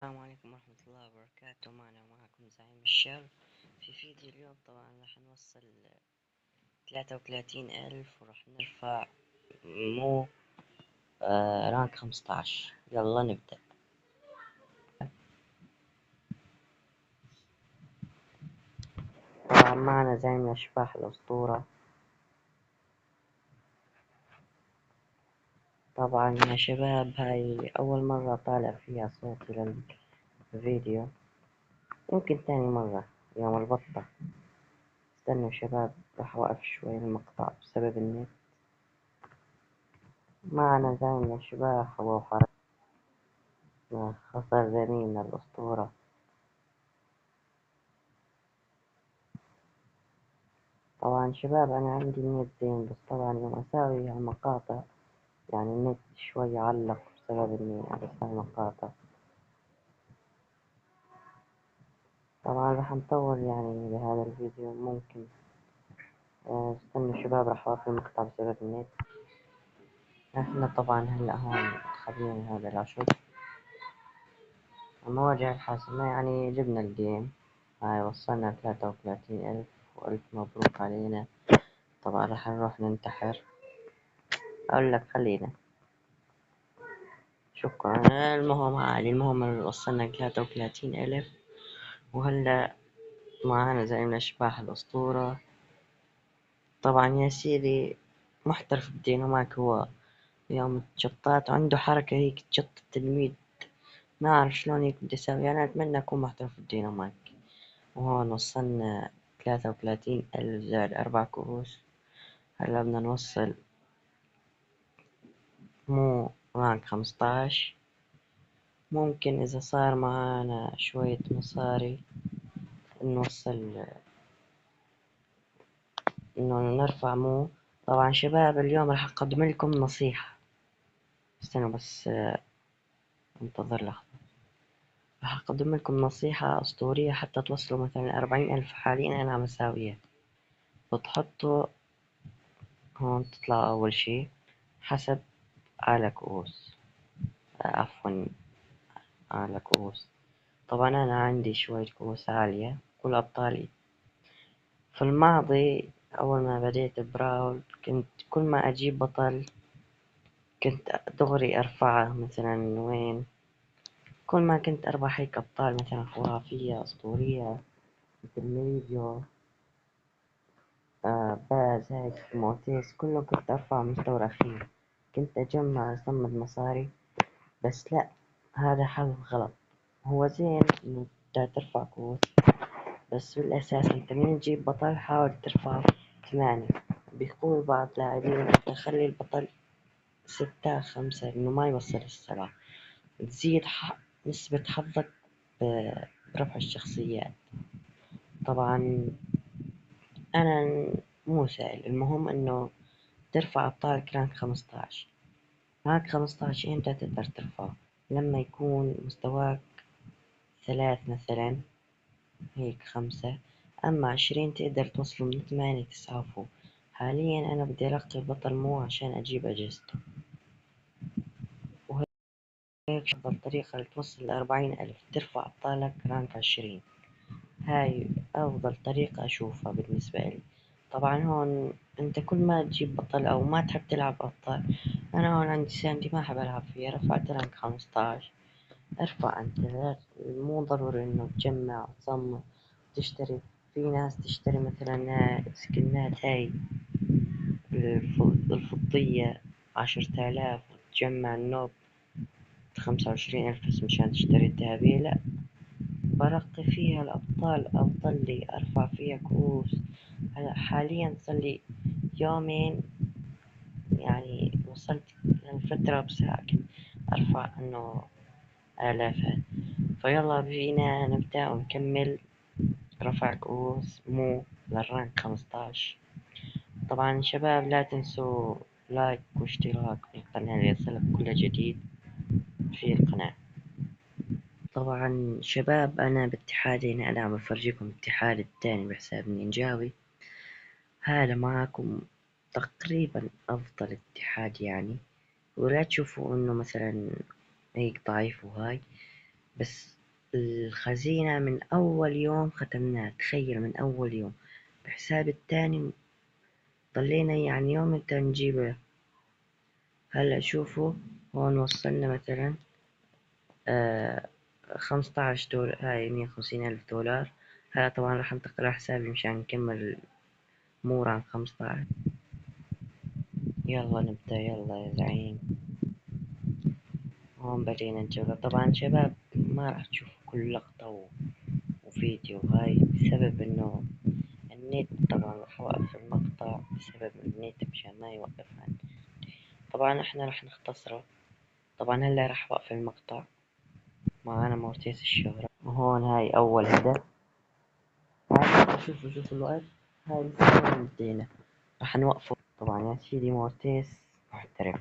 السلام عليكم ورحمة الله وبركاته. معكم زعيم الشر في فيديو اليوم. طبعا راح نوصل 33,000 وراح نرفع مو رانك 15. يلا نبدأ. طبعا معنا زعيم الأشباح الأسطورة. طبعا يا شباب هاي أول مرة طالع فيها صوتي للفيديو، يمكن تاني مرة يوم البطة. استنوا شباب، راح أوقف شوي المقطع بسبب النت. معنا زعيم الأشباح وحركة خطر زميلنا الأسطورة. طبعا شباب أنا عندي النت زين، بس طبعا يوم أساوي المقاطع يعني النت شوي علق بسبب إني أسوي مقاطع. طبعا راح نطول يعني بهذا الفيديو ممكن. استنوا شباب، راح أوقف المقطع بسبب النت. احنا طبعا هلا هون خذينا هذا العشر المواجهة الحاسمة، يعني جبنا الجيم. هاي وصلنا 33,000 وألف مبروك علينا. طبعا راح نروح ننتحر. أقول لك خلينا. شكرا. المهم عادي، المهم وصلنا 33,000. وهلا معانا زعيم الأشباح الأسطورة. طبعا يا سيدي محترف الديناميك. هو يوم تشطات عنده حركة هيك تشط التلميذ، ما أعرف شلون هيك بدي أسوي. أنا أتمنى أكون محترف الديناميك. وهون وصلنا 33,000 زائد 4 كؤوس. هلا بدنا نوصل مو رانك 15. ممكن إذا صار معانا شوية مصاري نوصل إنه نرفع مو. طبعا شباب اليوم راح أقدم لكم نصيحة. استنوا بس، انتظر لحظة. راح أقدم لكم نصيحة أسطورية حتى توصلوا مثلا 40,000 حاليا أنا عم أساويها. بتحطوا هون تطلع أول شي حسب على كؤوس، عفوا على كؤوس. طبعا أنا عندي شوية كؤوس عالية. كل أبطالي في الماضي أول ما بديت براول كنت كل ما أجيب بطل كنت دغري أرفعه مثلا وين. كل ما كنت أربح هيك أبطال مثلا خرافية أسطورية مثل ميريديو، باز هيك موتيس، كله كنت أرفع مستوى الأخير. كنت أجمع أصمد مصاري. بس لأ، هذا حظ غلط. هو زين إنه ترفع كؤوس، بس بالأساس أنت من تجيب بطل حاول ترفعه 8. بيقول بعض لاعبين أنت خلي البطل 6 5 إنه ما يوصل ال7. تزيد نسبة حظك برفع الشخصيات. طبعا أنا مو سائل، المهم إنه ترفع أبطالك رانك 15. رانك 15 إمتى تقدر ترفعه؟ لما يكون مستواك 3 مثلا، هيك 5. أما 20 تقدر توصله من 8 9 وفوق. حاليا أنا بدي أرقي البطل مو عشان أجيب أجهزته. وهيك أفضل طريقة لتوصل ل40,000 ترفع أبطالك رانك 20. هاي أفضل طريقة أشوفها بالنسبة لي. طبعا هون أنت كل ما تجيب بطل أو ما تحب تلعب أبطال. أنا هون عندي ساندي ما أحب ألعب فيها، رفعت رانك 15. ارفع أنت، مو ضروري إنه تجمع وتصمم تشتري. في ناس تشتري مثلا سكنات هاي الفضية 10,000 وتجمع النوب 25,000 بس مشان تشتري الذهبية. لأ، برقي فيها الأبطال أفضل لي أرفع فيها كؤوس. هلا حاليا صارلي يومين يعني وصلت للفترة بساعة أرفع إنه آلافات. فيلا بينا نبدأ ونكمل رفع كؤوس مو للرانك 15. طبعا شباب لا تنسوا لايك واشتراك في القناة ليصلك كل جديد في القناة. طبعا شباب أنا باتحادي، أنا عم بفرجيكم اتحاد التاني بحساب نينجاوي. هذا معكم تقريبا أفضل اتحاد يعني. ولا تشوفوا إنه مثلا هيك ضعيف وهاي. بس الخزينة من أول يوم ختمناه، تخيل من أول يوم. بحساب التاني ضلينا يعني يوم انت نجيبه. هلا شوفوا، هون وصلنا مثلا 15 دولار، هاي 150,000 دولار. هلا طبعا راح انتقل على حسابي مشان نكمل مور عن 15. يلا نبدأ، يلا يا زعيم. هون بدينا الجولة. طبعا شباب ما راح تشوفوا كل لقطة وفيديو، هاي بسبب انه النت. طبعا راح اوقف المقطع بسبب النت مشان ما يوقف عندي. طبعا احنا راح نختصره. طبعا هلا راح اوقف المقطع. معانا مورتيس الشهرة، وهون هاي اول هدف. هاي شوفوا الوقت. هاي لسه ما بدينا، راح نوقفه. طبعا يا سيدي مورتيس محترف.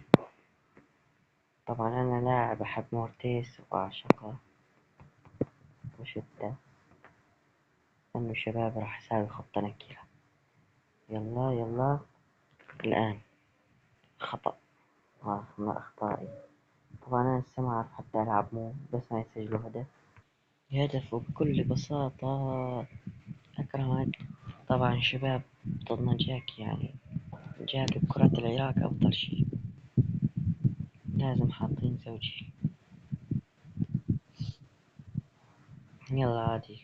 طبعا انا لاعب احب مورتيس واعشقه بشدة. انه شباب راح اساوي خطة نكيرة. يلا يلا. الان خطأ. من اخطائي. طبعا انا لسه ما اعرف حتى العب مو بس ما يسجلوا هدف. هدفه بكل بساطة اكرمك. طبعا شباب ضدنا جاك، يعني جاك بكرة العراق افضل شي. لازم حاطين زوجي. يلا عادي،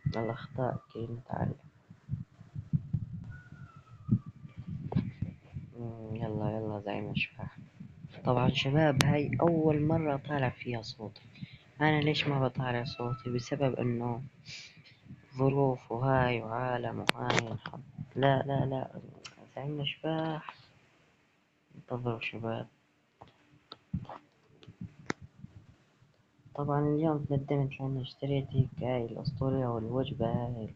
الأخطاء كي نتعلم. يلا يلا زعيم الشباب. طبعا شباب هاي أول مرة طالع فيها صوتي. أنا ليش ما بطالع صوتي؟ بسبب إنه ظروف وهاي وعالم وهاي نحط. لا لا لا، زعيم الشباح. انتظروا شباب. طبعا اليوم تندمت لأني اشتريت هيك هاي الأسطورية والوجبة هاي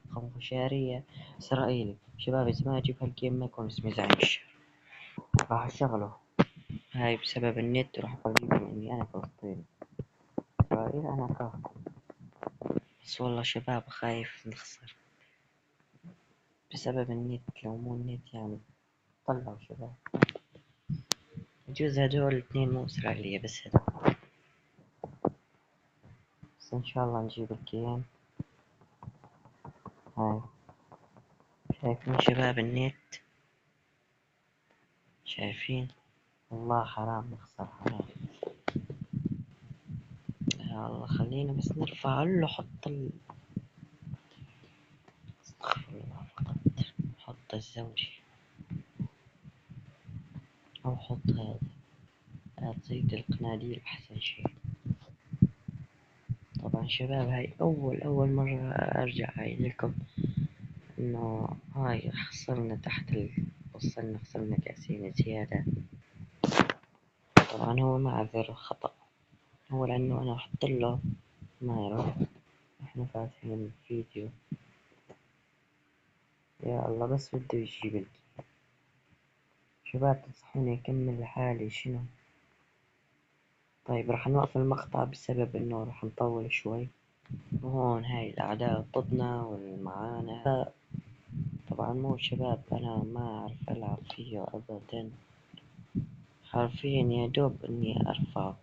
الخنفشارية إسرائيلي. شباب إذا ما أجيب هالجيم ما يكون اسمي زعيم الشهر. راح أشغله. هاي بسبب النت وراح أفرجيكم إني أنا فلسطيني. إسرائيل أنا كافر. بس والله شباب خايف نخسر بسبب النت. لو مو النت يعني طلعوا شباب. يجوز هدول الاثنين مو إسرائيلية بس هدول. بس إن شاء الله نجيب الجيم. هاي شايفين شباب النت؟ شايفين؟ والله حرام نخسر، حرام. يا الله خلينا بس نرفع له. حط استغفر الله فقط. حط الزوجي أو حط هذا. أعطيك القناديل أحسن شي. طبعا شباب هاي أول مرة أرجع هاي لكم إنه هاي خسرنا تحت وصلنا خسرنا كأسين زيادة. طبعا هو معذر خطأ. هو لأنه أنا أحط له ما يروح. إحنا فاتحين الفيديو. يا الله بس بده يجيب شباب تنصحوني أكمل لحالي شنو؟ طيب راح نوقف المقطع بسبب إنه راح نطول شوي. وهون هاي الأعداء ضدنا والمعانا. طبعا مو شباب أنا ما أعرف ألعب فيه أبدا. حرفيا يا دوب إني أرفع.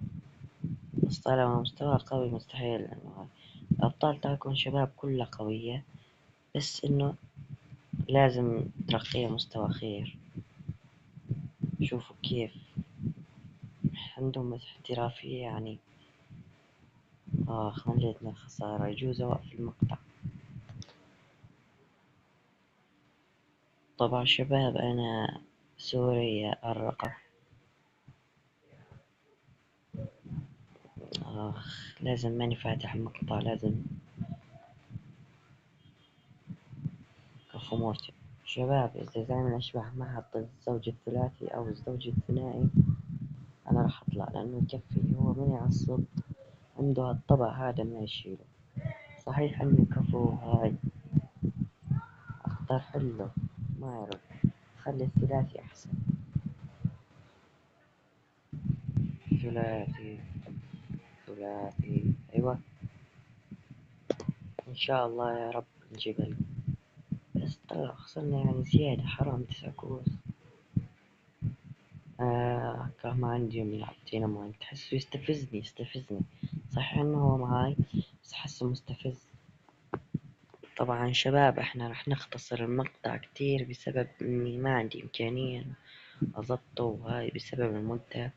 بس طالما مستوى قوي مستحيل إنه الأبطال تاعكم شباب كلها قوية. بس إنه لازم ترقية مستوى خير. شوفوا كيف عندهم احترافية يعني. خليتنا خسارة. يجوز أوقف المقطع. طبعا شباب أنا سوريا الرقة. لازم ماني فاتح المقطع. لازم كفو مورتي. شباب إذا زي من الأشباح ما حط الزوج الثلاثي أو الزوج الثنائي أنا راح أطلع، لأنه يكفي. هو من يعصب عنده هالطبع هذا ما يشيله. صحيح إنه كفو هاي أختار حله ما يرد. خلي الثلاثي أحسن. ثلاثي ثلاثي أيوة. إن شاء الله يا رب نجيب. بس طلع خسرنا يعني زيادة، حرام 9 كؤوس. أكره ما عندي يوم يلعب دينامو. تحسه يستفزني. صحيح إنه هو معاي بس حاسه مستفز. طبعا شباب احنا رح نختصر المقطع كتير بسبب اني ما عندي امكانية اضبطه، وهاي بسبب المدة.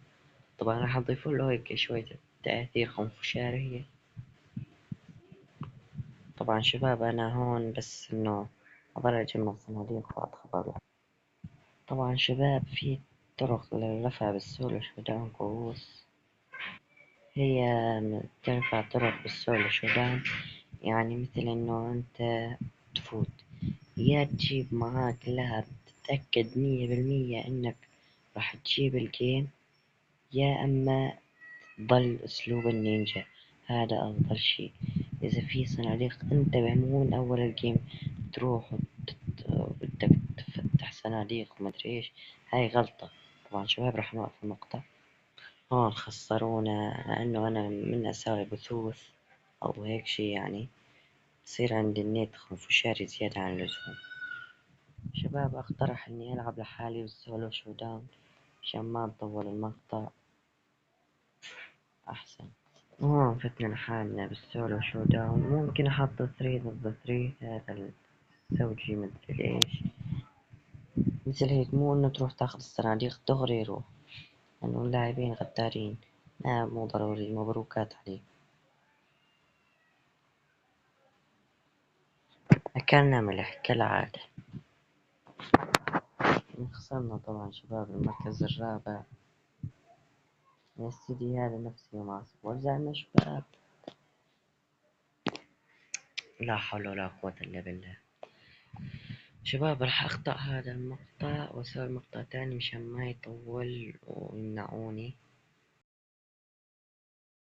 طبعا راح اضيف له هيك شوية تأثير خنفشارية. طبعا شباب انا هون بس انه اضل اجمع صناديق واتخبر. طبعا شباب في طرق للرفع بالسولو شودان كؤوس. هي تنفع طرق بالسولو شودان، يعني مثل انه انت تفوت يا تجيب معاك لعب تتأكد 100% انك راح تجيب الجيم، يا اما ضل اسلوب النينجا. هذا افضل شي. اذا في صناديق انتبه، مو من اول الجيم تروح بدك تفتح صناديق ومدري ايش، هاي غلطة. طبعا شباب راح نوقف المقطع هون. خسرونا لانه انا من اساوي بثوث او هيك شي، يعني تصير عندي النت خنفشاري زيادة عن اللزوم. شباب اقترح اني العب لحالي بالسولو شوداون عشان ما نطول المقطع احسن. فتنا لحالنا بالسولو شوداون. ممكن احط 3 ضد 3، هذا الزوجي مدري ليش، مثل هيك. مو انه تروح تاخذ الصناديق دغري يروح، لانه اللاعبين غدارين. لا مو ضروري. مبروكات عليك. اكلنا ملح كالعادة. خسرنا طبعا شباب المركز الرابع. يا سيدي هذا نفس يوم عصر ورجعنا شباب. لا حول ولا قوة الا بالله. شباب راح أقطع هذا المقطع وأسوي مقطع تاني مشان ما يطول ويمنعوني.